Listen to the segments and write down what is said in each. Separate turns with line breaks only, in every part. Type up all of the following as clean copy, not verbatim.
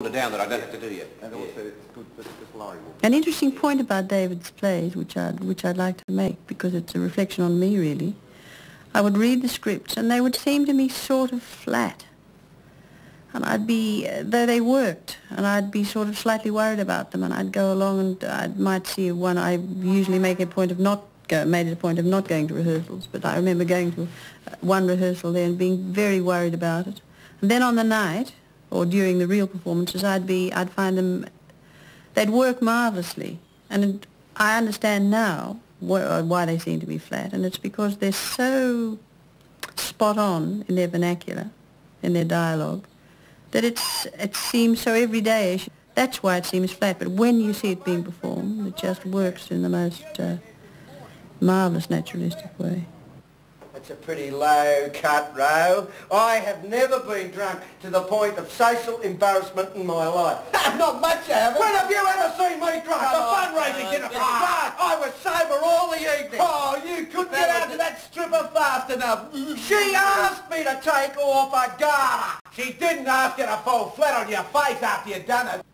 down that I don't have to do yet.
And also it's good for this Laurie will.
An interesting point about David's plays, which I'd like to make, because it's a reflection on me really, I would read the scripts and they would seem to me sort of flat. And I'd be, though they worked, and I'd be sort of slightly worried about them, and I'd go along and I might see one. I usually make a point of not made it a point of not going to rehearsals, but I remember going to one rehearsal there and being very worried about it. And then on the night, or during the real performances, I'd find them, they'd work marvellously. And I understand now why they seem to be flat, and it's because they're so spot on in their vernacular, in their dialogue, that it seems so everyday. That's why it seems flat, but when you see it being performed, it just works in the most marvellous naturalistic way.
It's a pretty low cut row. I have never been drunk to the point of social embarrassment in my life.
Not much, have
When have you ever seen me drunk? A fundraising dinner for I was sober all the evening.
Oh, you couldn't get out to that stripper fast enough.
She asked me to take off a garter.
She didn't ask you to fall flat on your face after you'd done it.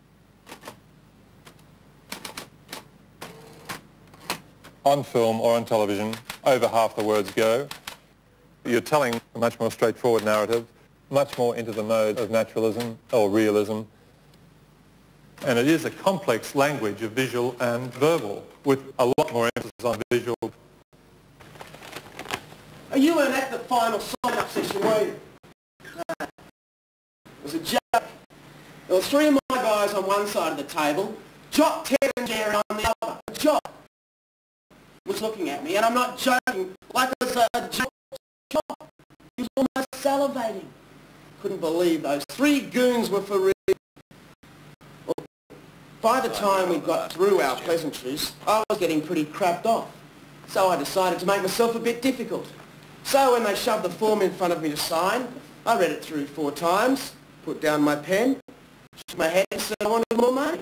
On film or on television, over half the words go. You're telling a much more straightforward narrative, much more into the mode of naturalism or realism. And it is a complex language of visual and verbal, with a lot more emphasis on visual.
You weren't at the final sign-up session, were you? It was a joke. There were three of my guys on one side of the table, Jock, Ted and Jerry on the other. Jock was looking at me, and I'm not joking, like it was a joke. He was almost salivating. Couldn't believe those three goons were for real. Well, by the time we got through our pleasantries, I was getting pretty crapped off. So I decided to make myself a bit difficult. So when they shoved the form in front of me to sign, I read it through 4 times, put down my pen, shook my head and said I wanted more money.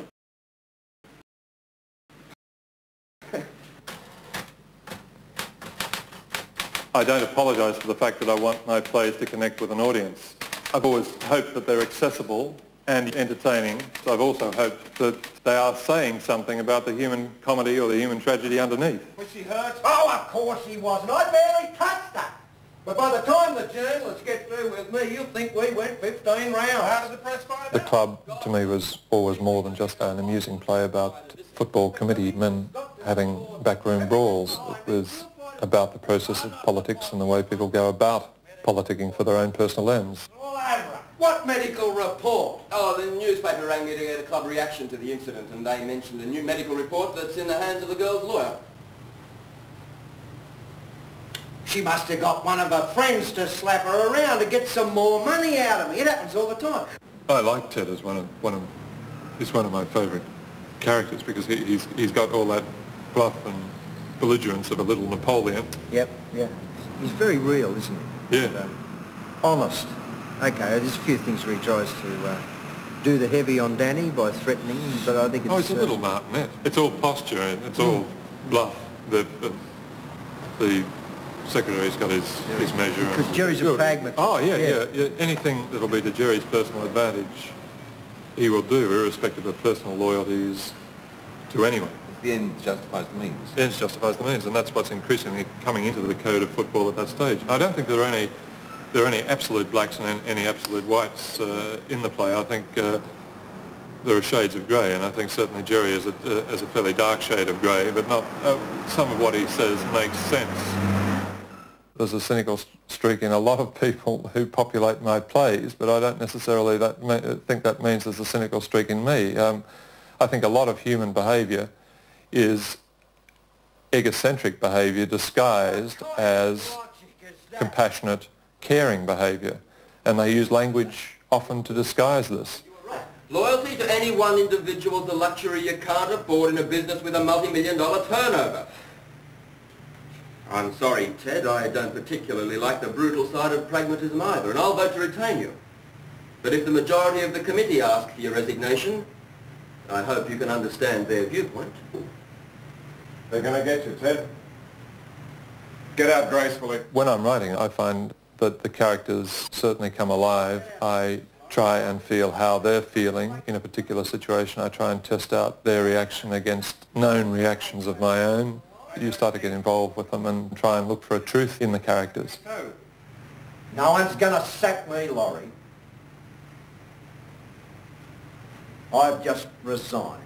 I don't apologise for the fact that I want my plays to connect with an audience. I've always hoped that they're accessible and entertaining. So I've also hoped that they are saying something about the human comedy or the human tragedy underneath.
Was she hurt? Oh, of course she wasn't. I barely touched her. But by the time the journalists get through with me, you'll think we went 15 rounds. How did the press find out?
The Club, to me, was always more than just an amusing play about football committee men having backroom brawls. It was about the process of politics and the way people go about politicking for their own personal ends.
All over. What medical report?
Oh, the newspaper rang me to get a club reaction to the incident, and they mentioned a new medical report that's in the hands of the girl's lawyer.
She must have got one of her friends to slap her around to get some more money out of me. It happens all the time.
I like Ted as he's one of my favourite characters because he's got all that bluff and belligerence of a little Napoleon.
Yep, yeah. He's very real, isn't he?
Yeah.
Honest. Okay, there's a few things where he tries to do the heavy on Danny by threatening, but I think it's...
Oh, he's a little martinet. It's all posture and it's all bluff. The secretary's got his measure.
Because Jerry's a pragmatist.
Oh, yeah. Anything that'll be to Jerry's personal advantage, he will do, irrespective of personal loyalties to anyone.
The end justifies the means.
The end justifies the means, and that's what's increasingly coming into the code of football at that stage. I don't think there are any absolute blacks and any absolute whites in the play. I think there are shades of grey, and I think certainly Jerry is a fairly dark shade of grey, but not some of what he says makes sense. There's a cynical streak in a lot of people who populate my plays, but I don't necessarily think that means there's a cynical streak in me. I think a lot of human behaviour is egocentric behaviour disguised as compassionate, caring behaviour. And they use language often to disguise this.
Loyalty to any one individual is a luxury you can't afford in a business with a multi-million-dollar turnover. I'm sorry, Ted, I don't particularly like the brutal side of pragmatism either, and I'll vote to retain you. But if the majority of the committee ask for your resignation, I hope you can understand their viewpoint.
They're going to get you, Ted. Get out gracefully.
When I'm writing, I find that the characters certainly come alive. I try and feel how they're feeling in a particular situation. I try and test out their reaction against known reactions of my own. You start to get involved with them and try and look for a truth in the characters.
No one's going to sack me, Laurie. I've just resigned.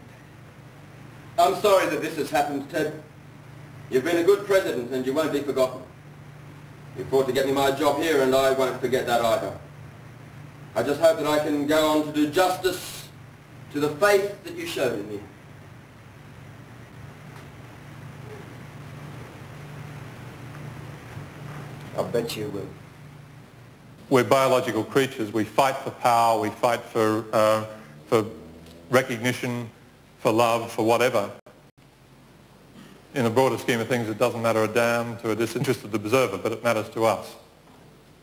I'm sorry that this has happened, Ted. You've been a good president and you won't be forgotten. You fought to get me my job here and I won't forget that either. I just hope that I can go on to do justice to the faith that you showed in me.
I bet you will.
We're biological creatures. We fight for power, we fight for recognition, for love, for whatever. In the broader scheme of things, it doesn't matter a damn to a disinterested observer, but it matters to us.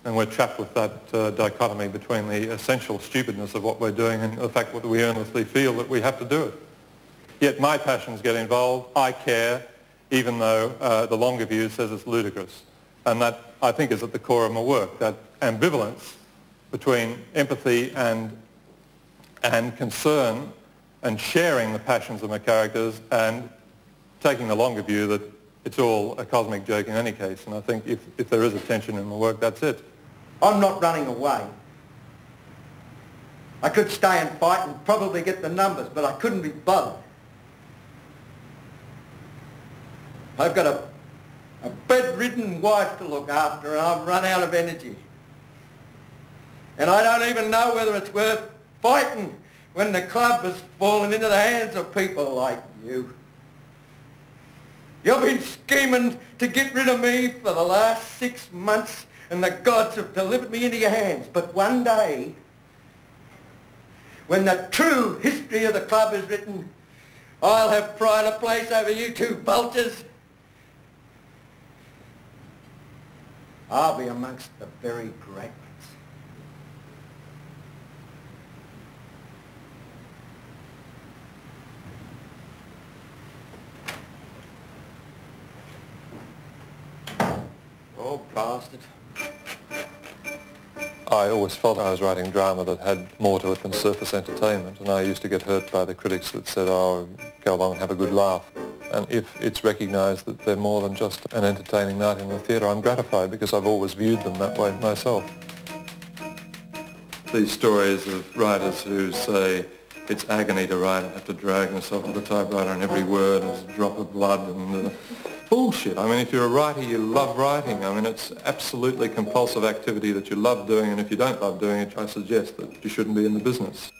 And we're trapped with that dichotomy between the essential stupidness of what we're doing and the fact that we earnestly feel that we have to do it. Yet my passions get involved. I care, even though the longer view says it's ludicrous. And that, I think, is at the core of my work, that ambivalence between empathy and concern and sharing the passions of my characters and taking the longer view that it's all a cosmic joke in any case. And I think if there is a tension in my work, that's it.
I'm not running away. I could stay and fight and probably get the numbers, but I couldn't be bothered. I've got a bedridden wife to look after and I've run out of energy. And I don't even know whether it's worth fighting when the club has fallen into the hands of people like you. You've been scheming to get rid of me for the last 6 months and the gods have delivered me into your hands. But one day, when the true history of the club is written, I'll have pride of place over you two vultures. I'll be amongst the very great ones.
Oh, bastard.
I always felt I was writing drama that had more to it than surface entertainment, and I used to get hurt by the critics that said, oh, go along and have a good laugh. And if it's recognised that they're more than just an entertaining night in the theatre, I'm gratified because I've always viewed them that way myself. These stories of writers who say it's agony to write and have to drag themselves to the typewriter and every word is a drop of blood and bullshit. I mean, if you're a writer, you love writing. I mean, it's absolutely compulsive activity that you love doing, and if you don't love doing it, I suggest that you shouldn't be in the business.